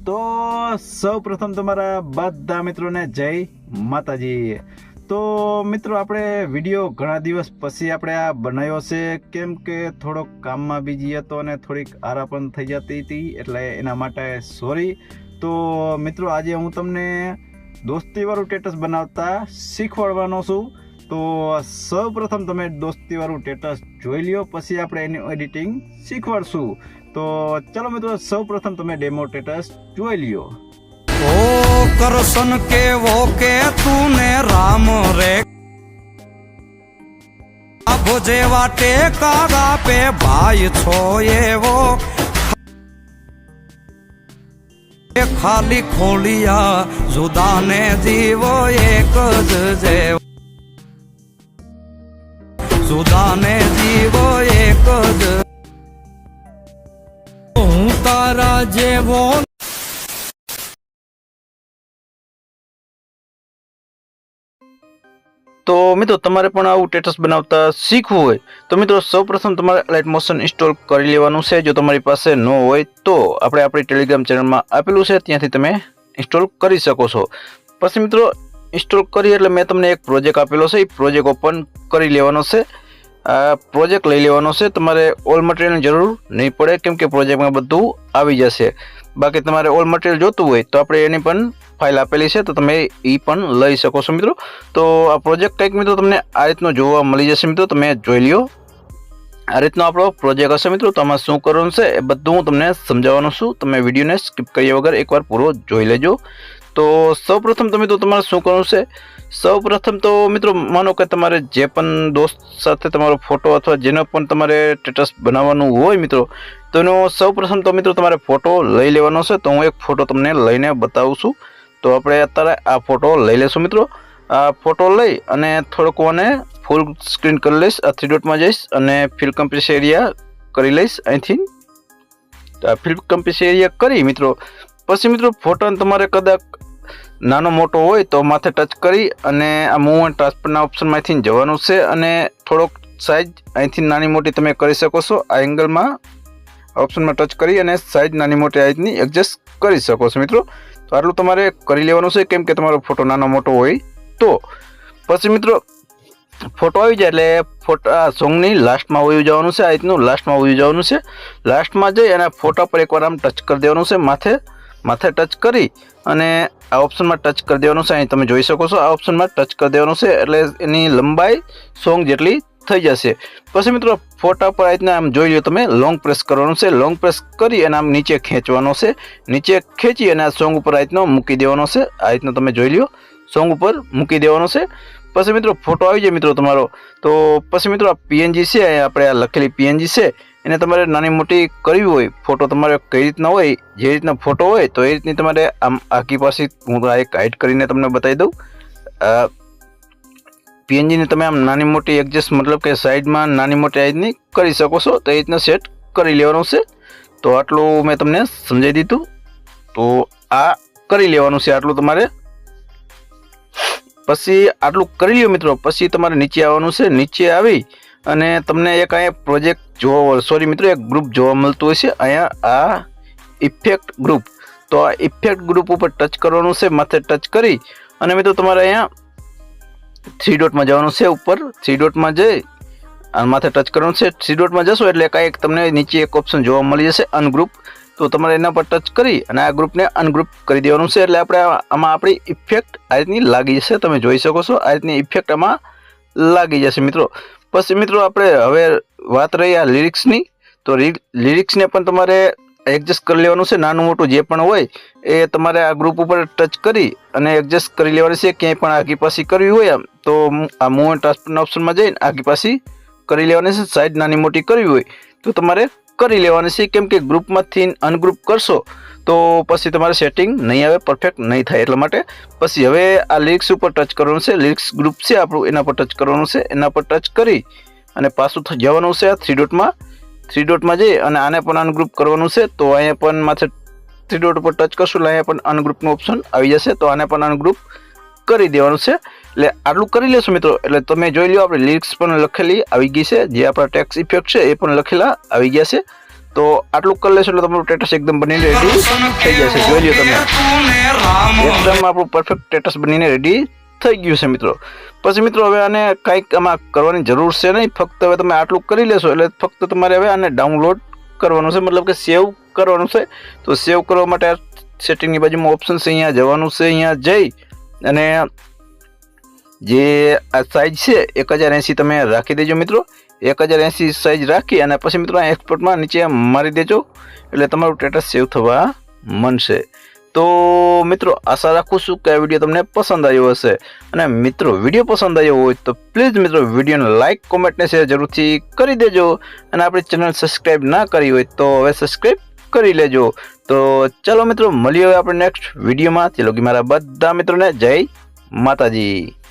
તો સૌ પ્રથમ તમારા બધા મિત્રોને જય માતાજી। તો મિત્રો આપણે વિડીયો ઘણા દિવસ પછી આપણે આ બનાવ્યો છે, કેમ કે થોડોક કામમાં બીજી હતો અને થોડીક આરા પણ થઈ જતી હતી, એટલે એના માટે સોરી। તો મિત્રો આજે હું તમને દોસ્તીવાળું સ્ટેટસ બનાવતા શીખવાડવાનો છું। તો સૌ પ્રથમ તમે દોસ્તીવાળું સ્ટેટસ જોઈ લ્યો, પછી આપણે એની એડિટિંગ શીખવાડશું। તો ચલો મિત્રો સૌ પ્રથમ તમે ડેમો સ્ટેટસ જોઈ લ્યો। ओ करसन के वो के तूने राम रे भोजे वाटे कागा पे भाई छो ये वो खाली खोलिया जुदा ने जीवो एक जे जुदा ने जीवो एक तारा जेवो। તો મિત્રો તમારે પણ આવું સ્ટેટસ બનાવતા શીખવું હોય તો મિત્રો સૌપ્રથમ તમારે લાઇટ મોશન ઇન્સ્ટોલ કરી લેવાનું છે। જો તમારી પાસે ન હોય તો આપણે આપણી ટેલિગ્રામ ચેનલમાં આપેલું છે, ત્યાંથી તમે ઇન્સ્ટોલ કરી શકો છો। પછી મિત્રો ઇન્સ્ટોલ કરી એટલે મેં તમને એક પ્રોજેક્ટ આપેલો છે, એ પ્રોજેક્ટ ઓપન કરી લેવાનો છે। આ પ્રોજેક્ટ લઈ લેવાનો છે। તમારે ઓલ મટીરિયલની જરૂર નહીં પડે, કેમ કે પ્રોજેક્ટમાં બધું આવી જશે। બાકી તમારે ઓલ મટીરિયલ જોતું હોય તો આપણે એની પણ ફાઇલ આપેલી છે, તો તમે એ પણ લઈ શકો છો મિત્રો। તો આ પ્રોજેક્ટ કંઈક મિત્રો તમને આ રીતનો જોવા મળી જશે મિત્રો, તમે જોઈ લ્યો। આ રીતનો આપણો પ્રોજેક્ટ હશે મિત્રો। તો આમાં શું કરવાનું છે એ બધું હું તમને સમજાવવાનો છું, તમે વિડીયોને સ્કીપ કર્યા વગર એકવાર પૂરો જોઈ લેજો। તો સૌપ્રથમ તો મિત્રો તમારે શું કરવાનું છે, સૌપ્રથમ તો મિત્રો માનો કે તમારે જે પણ દોસ્ત સાથે તમારો ફોટો અથવા જેનો પણ તમારે સ્ટેટસ બનાવવાનું હોય મિત્રો, તો એનો સૌપ્રથમ તો મિત્રો તમારે ફોટો લઈ લેવાનો છે। તો હું એક ફોટો તમને લઈને બતાવું છું। તો આપણે અત્યારે આ ફોટો લઈ લેશું મિત્રો। આ ફોટો લઈ અને થોડોક મને ફૂલ સ્ક્રીન કરી લઈશ, આ 3 ડોટમાં જઈશ અને ફિલ કમ્પ્રેસ એરિયા કરી લઈશ અહીંથી। તો આ ફિલ કમ્પ્રેસ એરિયા કરી મિત્રો પછી મિત્રો ફોટોને તમારે કદાચ નાનો મોટો હોય તો માથે ટચ કરી અને આ મૂવ એન્ડ ટ્રાન્સફરના ઓપ્શનમાંથી જવાનું છે અને થોડોક સાઇઝ અહીંથી નાની મોટી તમે કરી શકો છો। આ એંગલમાં ઓપ્શનમાં ટચ કરી અને સાઇઝ નાની મોટી આ રીતની એડજસ્ટ કરી શકો છો મિત્રો। તો આટલું તમારે કરી લેવાનું છે, કેમ કે તમારો ફોટો નાનો મોટો હોય તો। પછી મિત્રો ફોટો આવી જાય એટલે ફોટા સોંગની લાસ્ટમાં વયું જવાનું છે, આ રીતનું લાસ્ટમાં વયું જવાનું છે। લાસ્ટમાં જઈ અને ફોટા પર એકવાર આમ ટચ કરી દેવાનું છે, માથે ટચ કરી અને આ ઓપ્શનમાં ટચ કરી દેવાનું છે। અહીં તમે જોઈ શકો છો, આ ઓપ્શનમાં ટચ કરી દેવાનું છે એટલે એની લંબાઈ સોંગ જેટલી થઈ જશે। પછી મિત્રો ફોટા પર આ રીતના આમ જોઈ લો, તમે લોંગ પ્રેસ કરવાનું છે, લોંગ પ્રેસ કરી અને આમ નીચે ખેંચવાનો છે, નીચે ખેંચી અને આ સોંગ ઉપર આ રીતનો મૂકી દેવાનો છે। આ રીતનો તમે જોઈ લો, સોંગ ઉપર મૂકી દેવાનો છે। પછી મિત્રો ફોટો આવી જાય મિત્રો તમારો, તો પછી મિત્રો આ પીએનજી છે, આપણે આ લખેલી પીએનજી છે, એને તમારે નાની મોટી કરવી હોય, ફોટો તમારે કઈ રીતના હોય, જે રીતના ફોટો હોય તો એ રીતની તમારે આમ આખી પાસે હું એક હાઈડ કરીને તમને બતાવી દઉં। પીએનજીને તમે આમ નાની મોટી એડજસ્ટ મતલબ કે સાઈડમાં નાની મોટી આ રીતની કરી શકો છો, તો એ રીતના સેટ કરી લેવાનું છે। તો આટલું મેં તમને સમજાવી દીધું, તો આ કરી લેવાનું છે આટલું તમારે। પછી આટલું કરી લ્યો મિત્રો, પછી તમારે નીચે આવવાનું છે। નીચે આવી અને તમને એક અહીંયા પ્રોજેક્ટ જોવા મિત્રો એક ગ્રુપ જોવા મળતું હોય છે, અહીંયા આ ઇફેક્ટ ગ્રુપ। તો આ ઇફેક્ટ ગ્રુપ ઉપર ટચ કરવાનું છે, માથે ટચ કરી અને મિત્રો તમારે અહીંયા 3 ડોટમાં જવાનું છે, ઉપર 3 ડોટમાં જઈ અને માથે ટચ કરવાનું છે। 3 ડોટમાં જશો એટલે કાંઈક તમને નીચે એક ઓપ્શન જોવા મળી જશે અનગ્રુપ, તો તમારે એના પર ટચ કરી અને આ ગ્રુપને અનગ્રુપ કરી દેવાનું છે, એટલે આપણે આમાં આપણી ઇફેક્ટ આ રીતની લાગી જશે। તમે જોઈ શકો છો આ રીતની ઇફેક્ટ આમાં લાગી જશે મિત્રો। પછી મિત્રો આપણે હવે વાત રહી આ લિરિક્સની, તો લિરિક્સને પણ તમારે એડજસ્ટ કરી લેવાનું છે, નાનું મોટું જે પણ હોય એ તમારે આ ગ્રુપ ઉપર ટચ કરી અને એડજસ્ટ કરી લેવાનું છે। ક્યાંય પણ આગી પાછી કરવી હોય તો આ મૂવ એન્ડ ટ્રાન્સફરના ઓપ્શનમાં જઈને આગી પાછી કરી લેવાની છે, સાઈડ નાની મોટી કરવી હોય તો તમારે કરી લેવાની છે, કેમ કે ગ્રુપમાંથી અનગ્રુપ કરશો તો પછી તમારે સેટિંગ નહીં આવે, પરફેક્ટ નહીં થાય, એટલા માટે। પછી હવે આ લિરિક્સ ઉપર ટચ કરવાનું છે, લિરિક્સ ગ્રુપ છે આપણું, એના પર ટચ કરવાનું છે, એના પર ટચ કરી અને પાછું જવાનું છે આ 3 ડોટમાં જઈ અને આને પણ અનગ્રુપ કરવાનું છે। તો અહીંયા પણ માથે 3 ડોટ ઉપર ટચ કરશું એટલે અહીંયા પણ અનગ્રુપનું ઓપ્શન આવી જશે, તો આને પણ અનગ્રુપ કરી દેવાનું છે। એટલે આટલું કરી લેશું મિત્રો, એટલે તમે જોઈ લો આપણે લિરિક્સ પણ લખેલી આવી ગઈ છે, જે આપણા ટેક્સ ઇફેક્ટ છે એ પણ લખેલા આવી ગયા છે। તો આટલું કરી લેશો એટલે તમારું સ્ટેટસ એકદમ બનીને રેડી થઈ જશે. જોઈ લો તમે, એકદમ આપણું પરફેક્ટ સ્ટેટસ બનીને રેડી થઈ ગયું છે મિત્રો. પછી મિત્રો હવે આને કંઈક આમાં કરવાની જરૂર છે નહીં, ફક્ત હવે તમે આટલું કરી લેશો એટલે ફક્ત તમારે હવે આને ડાઉનલોડ કરવાનું છે, મતલબ કે સેવ કરવાનું છે. તો સેવ કરવા માટે સેટિંગની બાજુમાં ઓપ્શન છે, અહીંયા જવાનું છે. અહીંયા જઈ અને જે આ સાઇઝ છે 1080 તમે રાખી દેજો મિત્રો. 1080 સાઇઝ રાખી અને પછી મિત્રો આ એક્સપોર્ટમાં નીચે મારી દેજો એટલે તમારું સ્ટેટસ સેવ થવા માંડશે. તો મિત્રો આશા રાખું છું કે આ વિડીયો તમને પસંદ આવ્યો હશે. અને મિત્રો વિડીયો પસંદ આવ્યો હોય તો પ્લીઝ મિત્રો વિડીયોને લાઇક, કોમેન્ટ ને શેર જરૂરથી કરી દેજો. અને આપણી ચેનલ સબસ્ક્રાઈબ ના કરી હોય તો હવે સબસ્ક્રાઈબ કરી લેજો. તો ચાલો મિત્રો મળીએ હવે આપણે નેક્સ્ટ વિડીયોમાં. તે લોકો મારા બધા મિત્રોને જય માતાજી.